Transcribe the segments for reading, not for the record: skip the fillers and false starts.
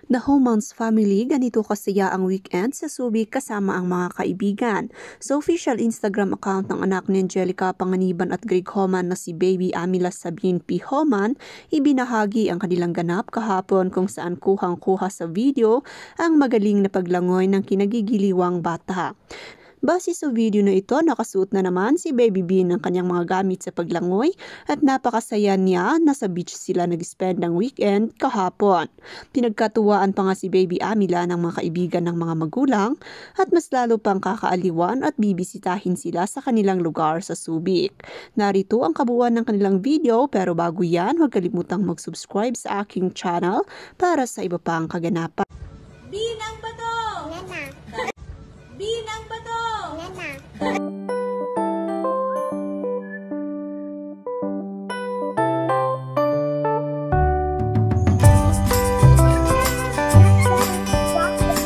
The Homans family, ganito kasaya ang weekend sa Subic kasama ang mga kaibigan. Sa official Instagram account ng anak ni Angelica Panganiban at Greg Homan na si Baby Amila Sabine P. Homan, ibinahagi ang kanilang ganap kahapon kung saan kuhang-kuha sa video ang magaling na paglangoy ng kinagigiliwang bata. Base sa video na ito, nakasuot na naman si Baby B ng kanyang mga gamit sa paglangoy at napakasaya niya na sa beach sila nag-spend ng weekend kahapon. Pinagkatuwaan pa nga si Baby Amila ng mga kaibigan ng mga magulang at mas lalo pang kakaaliwan at bibisitahin sila sa kanilang lugar sa Subic. Narito ang kabuuan ng kanilang video, pero bago yan, huwag kalimutang mag-subscribe sa aking channel para sa iba pang kaganapan. Binang bato! Binang bato!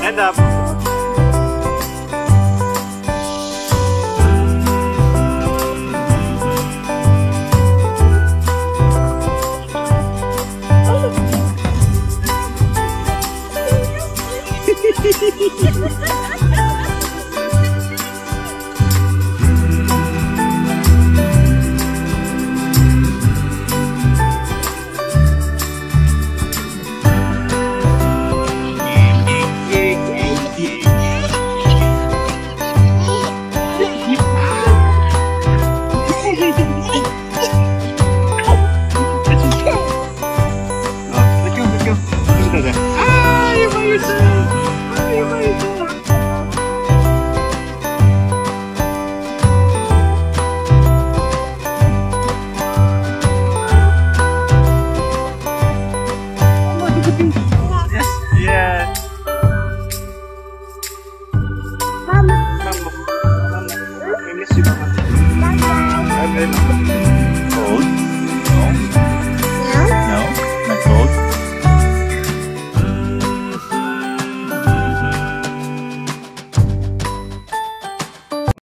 Stand up. Mama. I miss you, Mama. Bye.